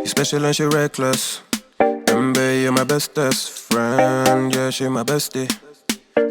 You special and she reckless. Baby, you're my bestest friend. Yeah, she my bestie.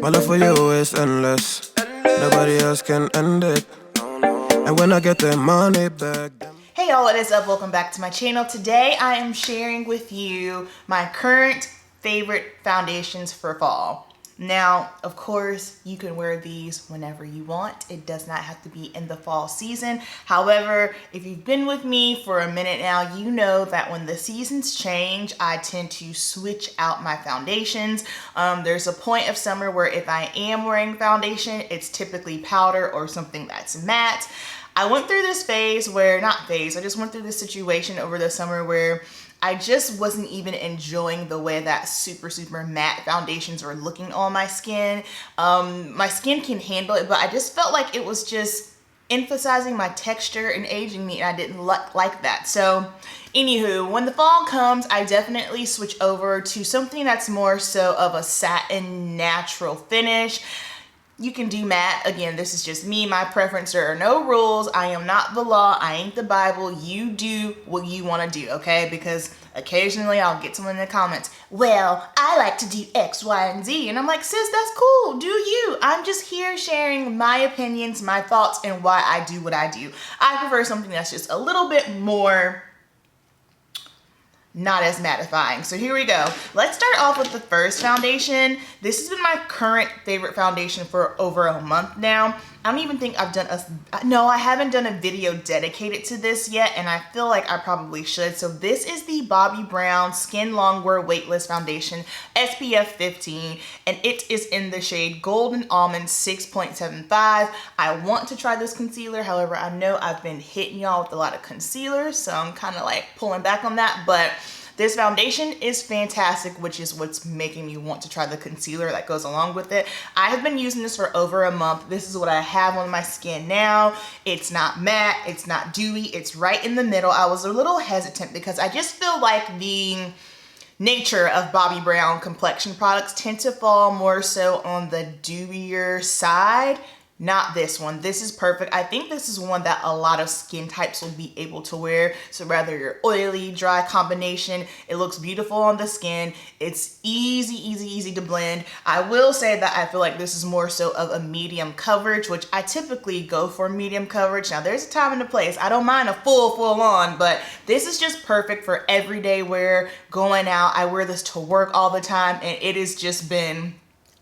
My love for you is endless. Nobody else can end it. And when I get the money back. Hey y'all, what is up? Welcome back to my channel. Today I am sharing with you my current favorite foundations for fall. Now, of course, you can wear these whenever you want. It does not have to be in the fall season. However, if you've been with me for a minute now, you know that when the seasons change, I tend to switch out my foundations. There's a point of summer where if I am wearing foundation, it's typically powder or something that's matte. I went through this phase where, I just went through this situation over the summer where I just wasn't even enjoying the way that super matte foundations were looking on my skin. My skin can handle it, but I just felt like it was just emphasizing my texture and aging me, and I didn't like that. So anywho, when the fall comes, I definitely switch over to something that's more so of a satin natural finish. You can do matte. Again, this is just me, my preference. There are no rules. I am not the law. I ain't the Bible. You do what you want to do, okay? Because occasionally I'll get someone in the comments, well, I like to do X, Y, and Z. And I'm like, sis, that's cool. Do you. I'm just here sharing my opinions, my thoughts, and why I do what I do. I prefer something that's just a little bit more not as mattifying. So here we go. Let's start off with the first foundation. This has been my current favorite foundation for over a month now. I don't even think I've done I haven't done a video dedicated to this yet, and I feel like I probably should. So this is the Bobbi Brown Skin Longwear Weightless Foundation SPF 15, and it is in the shade Golden Almond 6.75. I want to try this concealer. However, I know I've been hitting y'all with a lot of concealers, so I'm kind of like pulling back on that, but this foundation is fantastic, which is what's making me want to try the concealer that goes along with it. I have been using this for over a month. This is what I have on my skin now. It's not matte, it's not dewy, it's right in the middle. I was a little hesitant because I just feel like the nature of Bobbi Brown complexion products tend to fall more so on the dewier side. Not this one. This is perfect. I think this is one that a lot of skin types will be able to wear. So whether you're oily, dry combination, it looks beautiful on the skin. It's easy to blend. I will say that I feel like this is more so of a medium coverage, which I typically go for medium coverage. Now there's a time and a place. I don't mind a full on, but this is just perfect for everyday wear, going out. I wear this to work all the time, and it has just been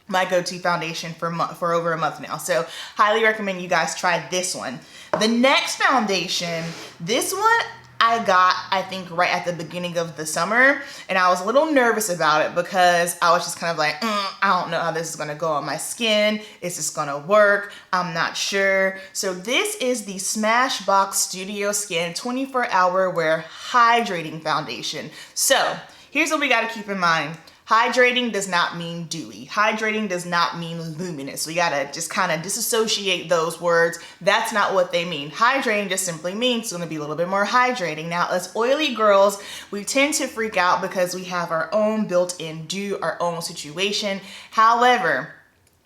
my go-to foundation for over a month now. So highly recommend you guys try this one. The next foundation, this one I got, I think, right at the beginning of the summer, and I was a little nervous about it because I was just kind of like, I don't know how this is gonna go on my skin. Is this gonna work? I'm not sure. So this is the Smashbox Studio Skin 24-Hour Wear Hydrating Foundation. So here's what we gotta keep in mind. Hydrating does not mean dewy. Hydrating does not mean luminous. We gotta just kind of disassociate those words. That's not what they mean. Hydrating just simply means it's gonna be a little bit more hydrating. Now, as oily girls, we tend to freak out because we have our own built-in dew, our own situation. However,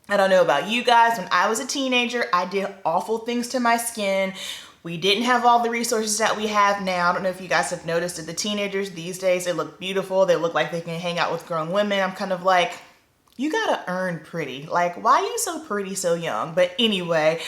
I don't know about you guys, when I was a teenager, I did awful things to my skin. We didn't have all the resources that we have now. I don't know if you guys have noticed that the teenagers these days, they look beautiful. They look like they can hang out with grown women. I'm kind of like, you gotta earn pretty. Like, why are you so pretty so young? But anyway,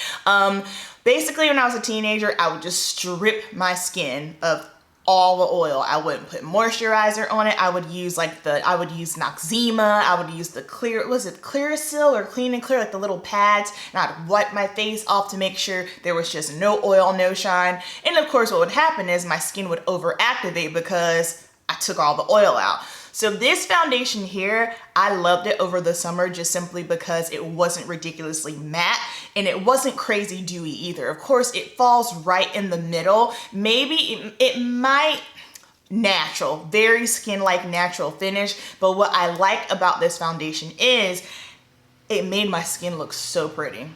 basically when I was a teenager, I would just strip my skin of all the oil. I wouldn't put moisturizer on it. I would use Noxzema. I would use the Clearasil or Clean and Clear, like the little pads, and I'd wipe my face off to make sure there was just no oil, no shine. And of course, what would happen is my skin would overactivate because I took all the oil out. So this foundation here, I loved it over the summer just simply because it wasn't ridiculously matte and it wasn't crazy dewy either. Of course, it falls right in the middle. Maybe it might natural, very skin-like natural finish, but what I like about this foundation is it made my skin look so pretty.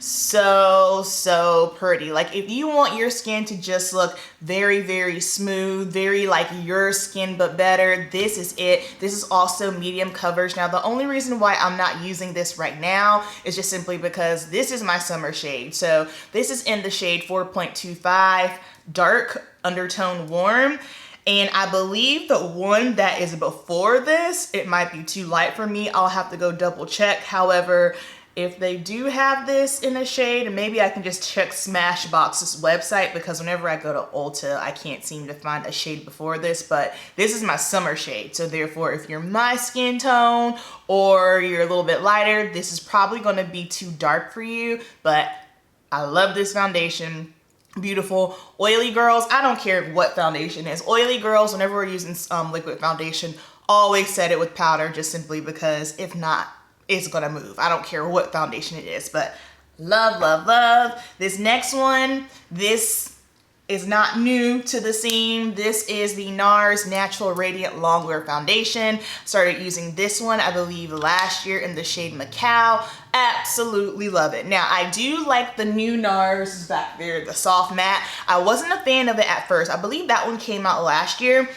So pretty. Like, if you want your skin to just look very smooth, very like your skin but better, this is it. This is also medium coverage. Now, the only reason why I'm not using this right now is just simply because this is my summer shade. So this is in the shade 4.25 dark undertone warm. And I believe the one that is before this, it might be too light for me. I'll have to go double check. However, if they do have this in a shade, maybe I can just check Smashbox's website, because whenever I go to Ulta, I can't seem to find a shade before this, but this is my summer shade. So therefore, if you're my skin tone or you're a little bit lighter, this is probably gonna be too dark for you, but I love this foundation. Beautiful. Oily girls, I don't care what foundation is. Oily girls, whenever we're using liquid foundation, always set it with powder, just simply because if not, it's gonna move. I don't care what foundation it is, but love, love, love. This next one, this is not new to the scene. This is the NARS Natural Radiant Longwear Foundation. Started using this one, I believe, last year in the shade Macao. Absolutely love it. Now, I do like the new NARS back there, the soft matte. I wasn't a fan of it at first. I believe that one came out last year.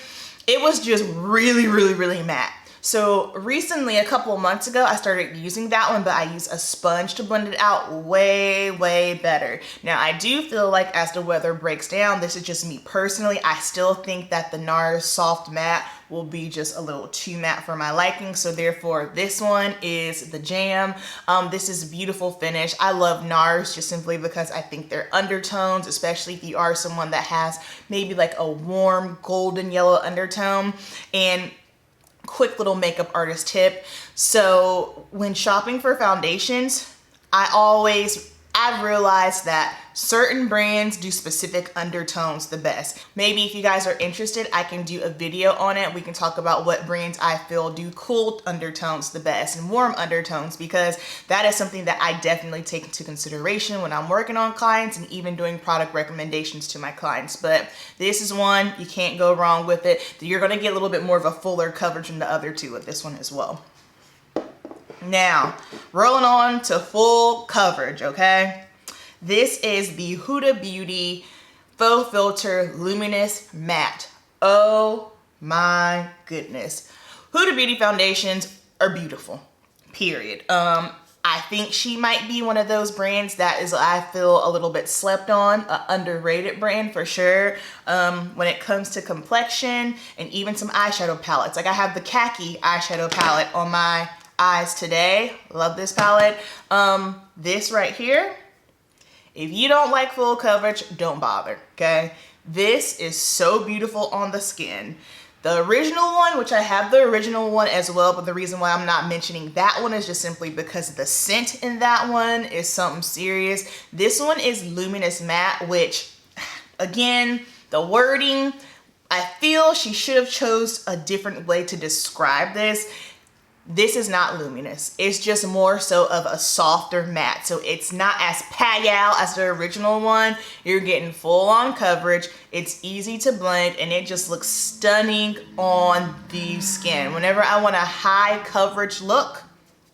It was just really, really, really matte. So recently, a couple of months ago, I started using that one, but I use a sponge to blend it out way, way better. Now, I do feel like as the weather breaks down, this is just me personally, I still think that the NARS Soft Matte will be just a little too matte for my liking. So therefore, this one is the jam. This is a beautiful finish. I love NARS just simply because I think their undertones, especially if you are someone that has maybe like a warm golden yellow undertone. And quick little makeup artist tip. So when shopping for foundations, I've realized that certain brands do specific undertones the best. Maybe if you guys are interested, I can do a video on it. We can talk about what brands I feel do cool undertones the best and warm undertones, because that is something that I definitely take into consideration when I'm working on clients and even doing product recommendations to my clients. But this is one, you can't go wrong with it. You're gonna get a little bit more of a fuller coverage than the other two with this one as well. Now, rolling on to full coverage, okay? This is the Huda Beauty Faux Filter Luminous Matte. Oh my goodness. Huda Beauty foundations are beautiful, period. I think she might be one of those brands that is, I feel, a little bit slept on, an underrated brand for sure. When it comes to complexion and even some eyeshadow palettes. Like I have the khaki eyeshadow palette on my eyes today. Love this palette. This right here, if you don't like full coverage, don't bother, okay? This is so beautiful on the skin. The original one, which I have the original one as well, but the reason why I'm not mentioning that one is just simply because the scent in that one is something serious. This one is Luminous Matte, which, again, the wording, I feel she should have chose a different way to describe this. This is not luminous. It's just more so of a softer matte. So it's not as pale as the original one. You're getting full on coverage. It's easy to blend and it just looks stunning on the skin. Whenever I want a high coverage look,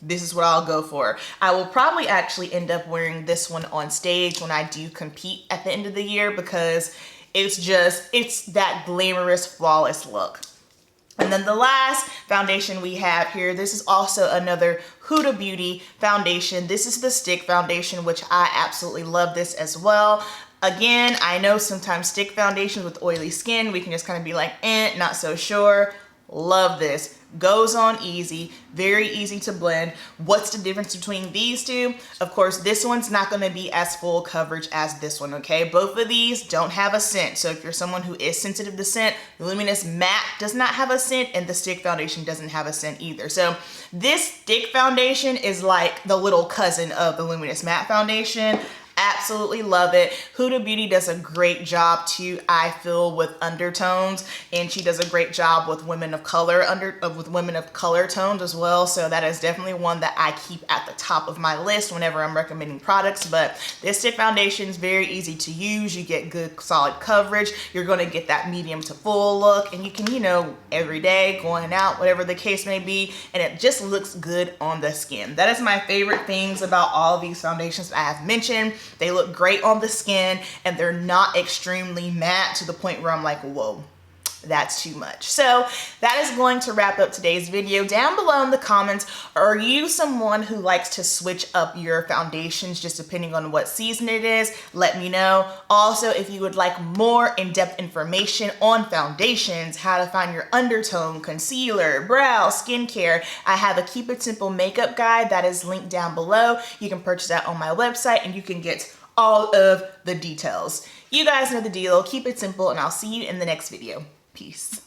this is what I'll go for. I will probably actually end up wearing this one on stage when I do compete at the end of the year, because it's that glamorous, flawless look. And then the last foundation we have here, this is also another Huda Beauty foundation. This is the stick foundation, which I absolutely love this as well. Again, I know sometimes stick foundations with oily skin, we can just kind of be like, not so sure. Love this. Goes on easy, very easy to blend. What's the difference between these two? Of course, this one's not going to be as full coverage as this one, okay? Both of these don't have a scent. So if you're someone who is sensitive to scent, the Luminous Matte does not have a scent and the stick foundation doesn't have a scent either. So this stick foundation is like the little cousin of the Luminous Matte foundation. Absolutely love it. Huda Beauty does a great job too, I feel, with undertones, and she does a great job with women of color tones as well. So that is definitely one that I keep at the top of my list whenever I'm recommending products. But this stick foundation is very easy to use. You get good solid coverage. You're going to get that medium to full look, and you can, every day going out, whatever the case may be, and it just looks good on the skin. That is my favorite things about all of these foundations that I have mentioned. They look great on the skin and they're not extremely matte to the point where I'm like, whoa, that's too much. So that is going to wrap up today's video. Down below in the comments, are you someone who likes to switch up your foundations just depending on what season it is? Let me know. Also, if you would like more in-depth information on foundations, how to find your undertone, concealer, brow, skincare, I have a Keep It Simple makeup guide that is linked down below. You can purchase that on my website and you can get all of the details. You guys know the deal. Keep it simple and I'll see you in the next video. Peace.